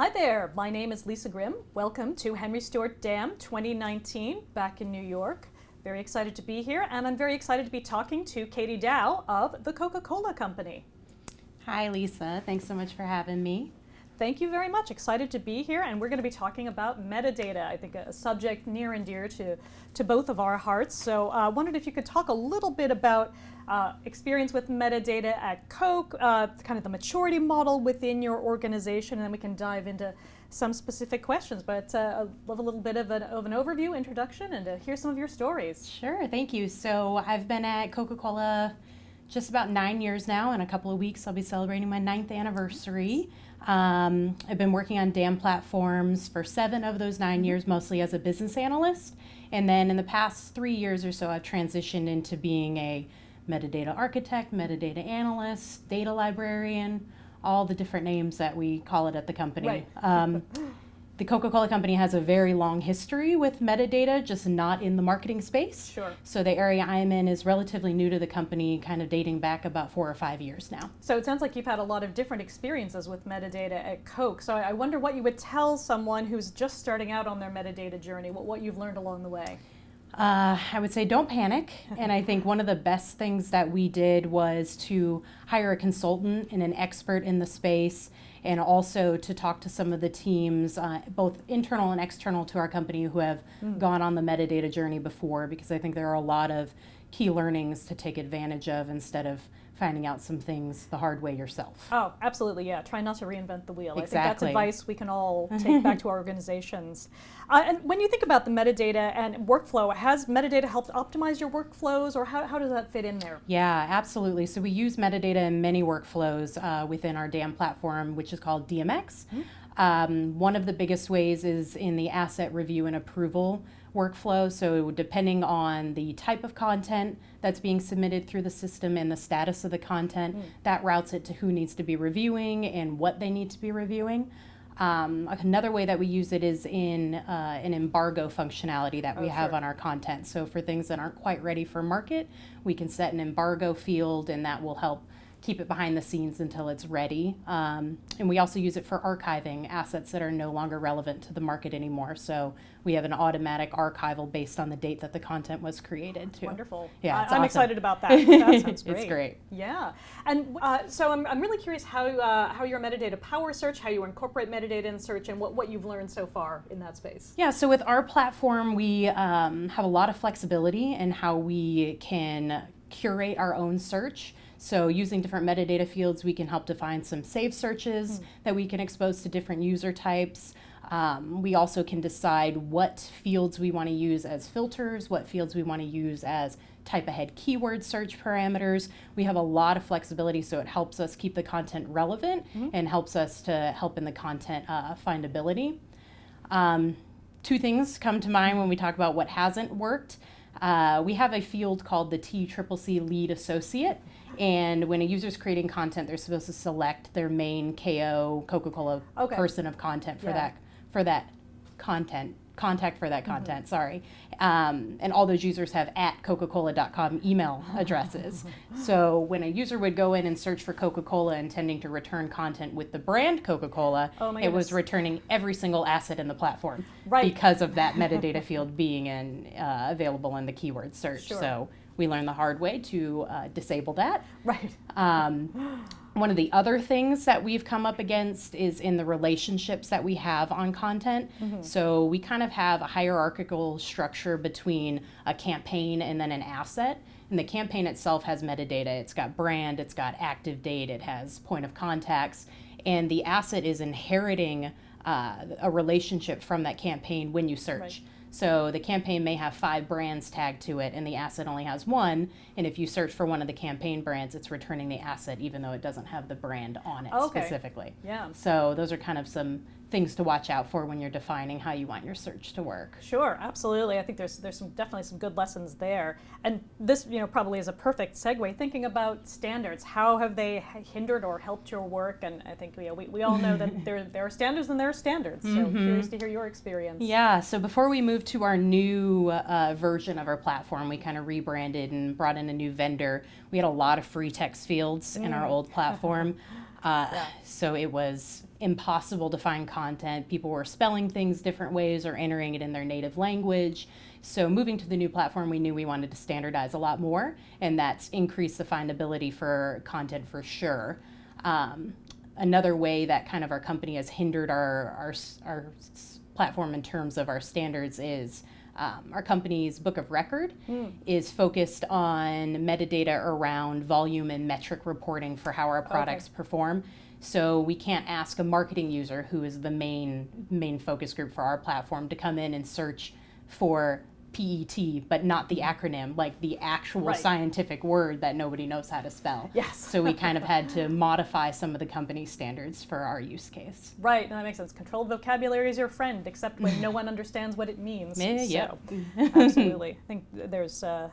Hi there, my name is Lisa Grimm. Welcome to Henry Stewart Dam 2019 back in New York. Very excited to be here, and I'm very excited to be talking to Katie Dow of the Coca-Cola Company. Hi Lisa, thanks so much for having me. Thank you very much. Excited to be here, and we're going to be talking about metadata, I think a subject near and dear to both of our hearts. So I wondered if you could talk a little bit about experience with metadata at Coke, kind of the maturity model within your organization, and then we can dive into some specific questions. But I'd love a little bit of an overview, introduction, and to hear some of your stories. Sure, thank you. So I've been at Coca-Cola just about 9 years now. In a couple of weeks, I'll be celebrating my 9th anniversary. I've been working on DAM platforms for 7 of those 9 years, mostly as a business analyst. And then in the past 3 years or so, I've transitioned into being a metadata architect, metadata analyst, data librarian, all the different names that we call it at the company. Right. The Coca-Cola Company has a very long history with metadata, just not in the marketing space. Sure. So the area I'm in is relatively new to the company, kind of dating back about 4 or 5 years now. So it sounds like you've had a lot of different experiences with metadata at Coke. So I wonder what you would tell someone who's just starting out on their metadata journey, what you've learned along the way. I would say don't panic. And I think one of the best things that we did was to hire a consultant and an expert in the space, and also to talk to some of the teams, both internal and external to our company, who have gone on the metadata journey before, because I think there are a lot of key learnings to take advantage of instead of finding out some things the hard way yourself. Oh, absolutely, yeah. Try not to reinvent the wheel. Exactly. I think that's advice we can all take back to our organizations. And when you think about the metadata and workflow, has metadata helped optimize your workflows, or how does that fit in there? Yeah, absolutely. So we use metadata in many workflows within our DAM platform, which is called DMX. One of the biggest ways is in the asset review and approval workflow. So depending on the type of content that's being submitted through the system and the status of the content, that routes it to who needs to be reviewing and what they need to be reviewing. Another way that we use it is in an embargo functionality that we have on our content. So for things that aren't quite ready for market, we can set an embargo field, and that will help keep it behind the scenes until it's ready. And we also use it for archiving assets that are no longer relevant to the market anymore. So we have an automatic archival based on the date that the content was created too. Wonderful. Yeah, I'm awesome. excited about that. That sounds great. It's great. Yeah. And so I'm really curious how your metadata power search, how you incorporate metadata in search, and what you've learned so far in that space. Yeah, so with our platform, we have a lot of flexibility in how we can curate our own search. So using different metadata fields, we can help define some saved searches that we can expose to different user types. We also can decide what fields we want to use as filters, what fields we want to use as type ahead keyword search parameters. We have a lot of flexibility, so it helps us keep the content relevant and helps us to help in the content findability. 2 things come to mind when we talk about what hasn't worked. We have a field called the TCCC lead associate, and when a user's creating content, they're supposed to select their main KO Coca-Cola person of content for that content, contact for that content, sorry. And all those users have @cocacola.com email addresses. So when a user would go in and search for Coca-Cola intending to return content with the brand Coca-Cola, it was returning every single asset in the platform because of that metadata field being available in the keyword search. Sure. So we learned the hard way to disable that. Right. One of the other things that we've come up against is in the relationships that we have on content. So we kind of have a hierarchical structure between a campaign and then an asset. And the campaign itself has metadata. It's got brand, it's got active date, it has point of contacts, and the asset is inheriting a relationship from that campaign when you search. Right. So the campaign may have 5 brands tagged to it and the asset only has 1. And if you search for one of the campaign brands, it's returning the asset even though it doesn't have the brand on it specifically. Yeah. So those are kind of some things to watch out for when you're defining how you want your search to work. Sure, absolutely. I think there's definitely some good lessons there. And this, probably is a perfect segue. Thinking about standards, how have they hindered or helped your work? And I think we all know that there are standards and there are standards. So curious to hear your experience. Yeah. So before we moved to our new version of our platform, we kind of rebranded and brought in a new vendor. We had a lot of free text fields in our old platform. So it was impossible to find content. People were spelling things different ways or entering it in their native language. So moving to the new platform, we knew we wanted to standardize a lot more, and that's increased the findability for content for sure. Another way that kind of our company has hindered our platform in terms of our standards is our company's book of record is focused on metadata around volume and metric reporting for how our products perform. So we can't ask a marketing user, who is the main focus group for our platform, to come in and search for PET, but not the acronym, like the actual scientific word that nobody knows how to spell. Yes. So we kind of had to modify some of the company's standards for our use case. Right, and that makes sense. Controlled vocabulary is your friend, except when no one understands what it means. Yeah. Absolutely. I think there's a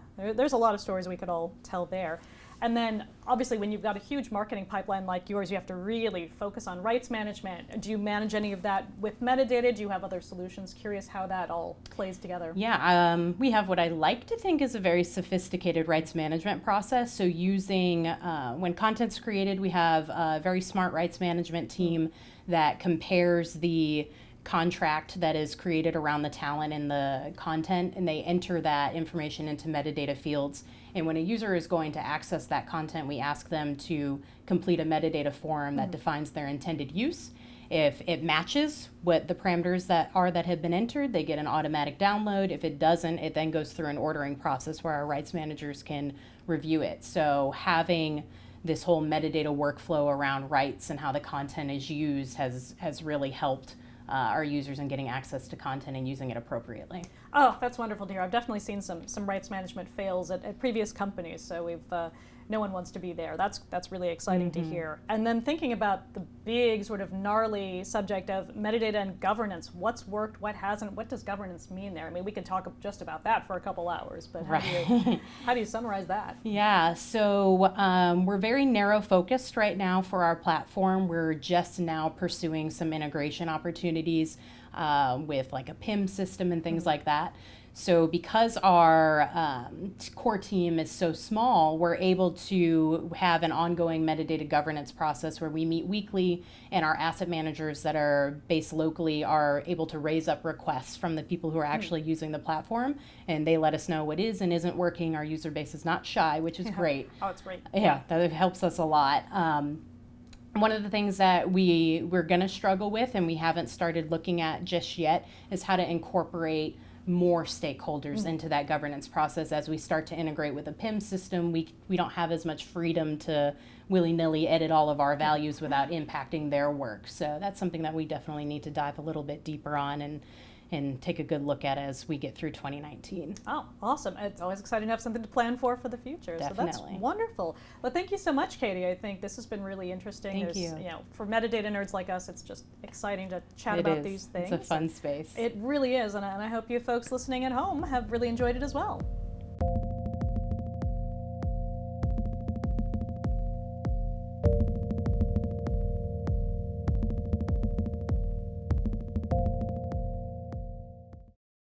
lot of stories we could all tell there. And then, obviously, when you've got a huge marketing pipeline like yours, you have to really focus on rights management. Do you manage any of that with metadata? Do you have other solutions? Curious how that all plays together. Yeah, we have what I like to think is a very sophisticated rights management process. So using, when content's created, we have a very smart rights management team that compares the contract that is created around the talent and the content, and they enter that information into metadata fields. And when a user is going to access that content, we ask them to complete a metadata form that defines their intended use. If it matches what the parameters that have been entered, they get an automatic download. If it doesn't, it then goes through an ordering process where our rights managers can review it. So having this whole metadata workflow around rights and how the content is used has really helped our users in getting access to content and using it appropriately. Oh, that's wonderful to hear. I've definitely seen some rights management fails at previous companies, so we've no one wants to be there. That's really exciting to hear. And then thinking about the big sort of gnarly subject of metadata and governance, what's worked, what hasn't, what does governance mean there? I mean, we could talk just about that for a couple hours, but how do you summarize that? Yeah, so we're very narrow focused right now for our platform. We're just now pursuing some integration opportunities with like a PIM system and things like that. So because our core team is so small, we're able to have an ongoing metadata governance process where we meet weekly, and our asset managers that are based locally are able to raise up requests from the people who are actually using the platform, and they let us know what is and isn't working. Our user base is not shy, which is great. Oh, it's great. Yeah, that helps us a lot. One of the things that we're going to struggle with, and we haven't started looking at just yet, is how to incorporate more stakeholders into that governance process. As we start to integrate with a PIM system, we don't have as much freedom to willy-nilly edit all of our values without impacting their work. So that's something that we definitely need to dive a little bit deeper on and take a good look at as we get through 2019. Oh, awesome. It's always exciting to have something to plan for the future. Definitely. So that's wonderful. Well, thank you so much, Katie. I think this has been really interesting. Thank you. For metadata nerds like us, it's just exciting to chat about these things. It's a fun space. It really is, and I hope you folks listening at home have really enjoyed it as well.